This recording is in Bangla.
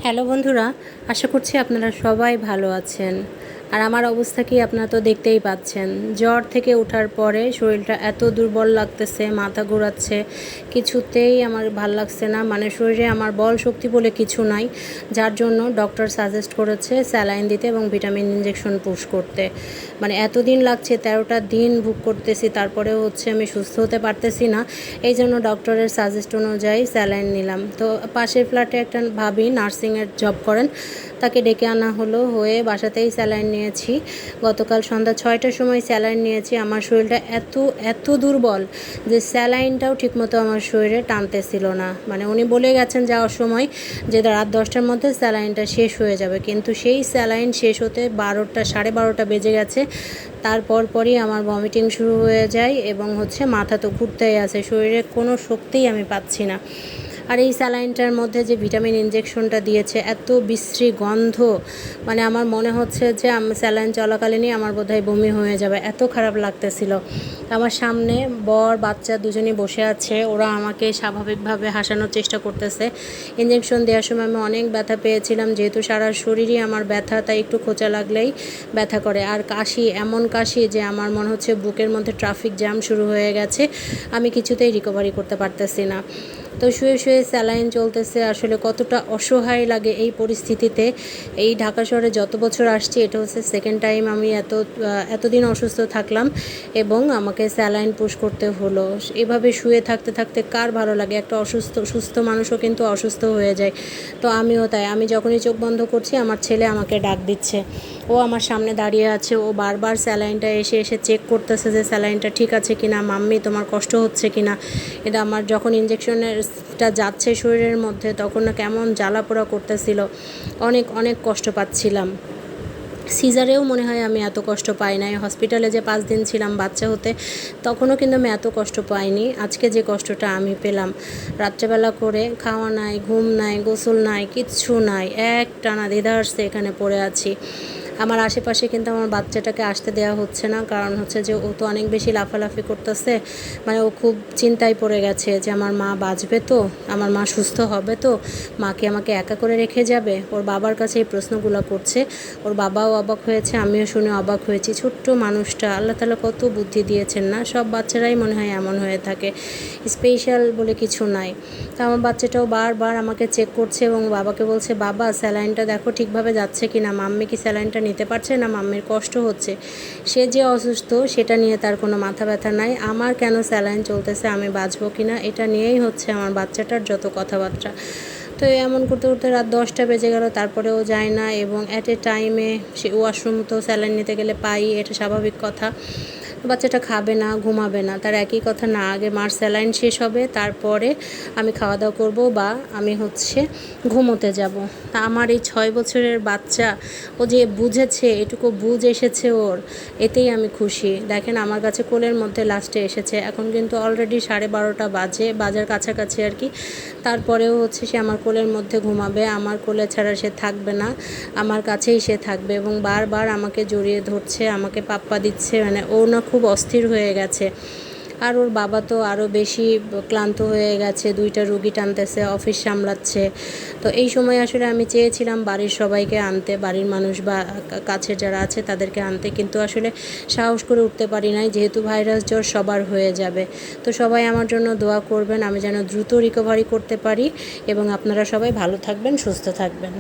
হ্যালো বন্ধুরা, আশা করছি আপনারা সবাই ভালো আছেন। আর আমার অবস্থা কি আপনারা তো দেখতেই পাচ্ছেন। জ্বর থেকে ওঠার পরে শরীরটা এত দুর্বল লাগতেছে, মাথা ঘোরাচ্ছে, কিছুতেই আমার ভাল লাগছে না। মানে শরীরে আমার বল শক্তি বলে কিছু নাই, যার জন্য ডক্টর সাজেস্ট করেছে স্যালাইন দিতে এবং ভিটামিন ইঞ্জেকশন পুশ করতে। মানে এতদিন লাগছে, 13টা দিন ভুগ করতেছি, তারপরেও আমি সুস্থ হতে পারতেছি না। এই জন্য ডক্টরের সাজেস্ট অনুযায়ী স্যালাইন নিলাম। তো পাশের ফ্ল্যাটে একটা ভাবি নার্সিংয়ের জব করেন, তাকে ডেকে আনা হলো, হয়ে বাসাতেই স্যালাইন নিয়েছি। গতকাল সন্ধ্যা 6টার সময় স্যালাইন নিয়েছি। আমার শরীরটা এত দুর্বল যে স্যালাইনটাও ঠিকমতো আমার শরীরে টানতেছিল না। মানে উনি বলে গেছেন যাওয়ার সময় যে রাত 10টার মধ্যে স্যালাইনটা শেষ হয়ে যাবে, কিন্তু সেই স্যালাইন শেষ হতে 12টা বেজে গেছে। তারপরই আমার ভমিটিং শুরু হয়ে যায় এবং মাথা তো ঘুরতেই আছে, শরীরে কোনো শক্তিই আমি পাচ্ছি না। আর এই স্যালাইনটার মধ্যে যে ভিটামিন ইঞ্জেকশনটা দিয়েছে, এত বিশ্রী গন্ধ, মানে আমার মনে হচ্ছে যে স্যালাইন চলাকালীনই আমার বোধহয় বমি হয়ে যাবে, এত খারাপ লাগতেছিল। আমার সামনে বর বাচ্চা দুজনই বসে আছে, ওরা আমাকে স্বাভাবিকভাবে হাসানোর চেষ্টা করতেছে। ইঞ্জেকশন দেওয়ার সময় আমি অনেক ব্যথা পেয়েছিলাম, যেহেতু সারা শরীরই আমার ব্যথা, তাই একটু খোঁচা লাগলেই ব্যথা করে। আর কাশি, এমন কাশি যে আমার মনে হচ্ছে বুকের মধ্যে ট্রাফিক জ্যাম শুরু হয়ে গেছে, আমি কিছুতেই রিকভারি করতে পারতেছি না। তো শুয়ে স্যালাইন চলতেছে। আসলে কতটা অসহায় লাগে এই পরিস্থিতিতে। এই ঢাকা শহরে যত বছর আসছি, এটা সেকেন্ড টাইম আমি এতদিন অসুস্থ থাকলাম এবং আমাকে স্যালাইন পুশ করতে হলো। এভাবে শুয়ে থাকতে কার ভালো লাগে? একটা সুস্থ মানুষও কিন্তু অসুস্থ হয়ে যায়। তো আমিও তাই। আমি যখনই চোখ বন্ধ করছি, আমার ছেলে আমাকে ডাক দিচ্ছে। ও আমার সামনে দাঁড়িয়ে আছে, ও বারবার স্যালাইনটা এসে চেক করতেছে যে স্যালাইনটা ঠিক আছে কিনা, মাম্মি তোমার কষ্ট হচ্ছে কিনা। এটা আমার যখন ইঞ্জেকশনেরটা যাচ্ছে শরীরের মধ্যে, তখন না কেমন জ্বালা পোড়া করতেছিল, অনেক কষ্ট পাচ্ছিলাম। সিজারেও মনে হয় আমি এত কষ্ট পাই নাই। হসপিটালে যে 5 দিন ছিলাম বাচ্চা হতে, তখনও কিন্তু আমি এত কষ্ট পাইনি। আজকে যে কষ্টটা আমি পেলাম, রাত্রেবেলা করে খাওয়া নাই, ঘুম নাই, গোসল নাই, কিচ্ছু নাই, একটানা দ্বিধার্সে এখানে পড়ে আছি। আমার আশেপাশে কিন্তু আমার বাচ্চাটাকে আসতে দেওয়া হচ্ছে না, কারণ যে ও তো অনেক বেশি লাফালাফি করতেছে। মানে ও খুব চিন্তায় পড়ে গেছে যে আমার মা বাঁচবে তো, আমার মা সুস্থ হবে তো, মাকে আমাকে একা করে রেখে যাবে। ওর বাবার কাছে এই প্রশ্নগুলো করছে। ওর বাবাও অবাক হয়েছে, আমিও শুনে অবাক হয়েছি। ছোট্ট মানুষটা, আল্লাহ তাআলা কত বুদ্ধি দিয়েছেন না? সব বাচ্চারাই মনে হয় এমন হয়ে থাকে, স্পেশাল বলে কিছু নাই। তো আমার বাচ্চাটাও বারবার আমাকে চেক করছে এবং বাবাকে বলছে, বাবা স্যালাইনটা দেখো ঠিকভাবে যাচ্ছে কি না, মাম্মি কি স্যালাইনটা নিতে পারছে না, মাম্মির কষ্ট হচ্ছে। সে যে অসুস্থ সেটা নিয়ে তার কোনো মাথা ব্যথা নাই, আমার কেন স্যালাইন চলতেছে, আমি বাঁচবো কি না, এটা নিয়েই আমার বাচ্চাটার যত কথাবার্তা। তো এমন করতে রাত 10টা বেজে গেল, তারপরেও যায় না। এবং অ্যাট এ টাইমে সে ওয়াশরুম তো স্যালাইন নিতে গেলে পাই, এটা স্বাভাবিক কথা। বাচ্চাটা খাবে না, ঘুমাবে না, তার একই কথা, না আগে মার স্যালাইন শেষ হবে, তারপরে আমি খাওয়া দাওয়া করবো বা আমি ঘুমোতে যাব। তা আমার এই 6 বছরের বাচ্চা, ও যে বুঝেছে, এটুকু বুঝ এসেছে ওর, এতেই আমি খুশি। দেখেন আমার কাছে কোলের মধ্যে লাস্টে এসেছে। এখন কিন্তু অলরেডি 12:30 বাজার কাছাকাছি আর কি। তারপরেও সে আমার কোলের মধ্যে ঘুমাবে, আমার কোলে ছাড়া সে থাকবে না, আমার কাছেই সে থাকবে এবং বারবার আমাকে জড়িয়ে ধরছে, আমাকে পাপ্পা দিচ্ছে। মানে ও না খুব অস্থির হয়ে গেছে। আর ওর বাবা তো আরও বেশি ক্লান্ত হয়ে গেছে, 2টা রুগী টানতেছে, অফিস সামলাচ্ছে। তো এই সময় আমি চেয়েছিলাম বাড়ির সবাইকে আনতে, বাড়ির মানুষ বা কাছের যারা আছে তাদেরকে আনতে, কিন্তু সাহস করে উঠতে পারি নাই, যেহেতু ভাইরাস জ্বর সবার হয়ে যাবে। তো সবাই আমার জন্য দোয়া করবেন, আমি যেন দ্রুত রিকভারি করতে পারি এবং আপনারা সবাই ভালো থাকবেন, সুস্থ থাকবেন।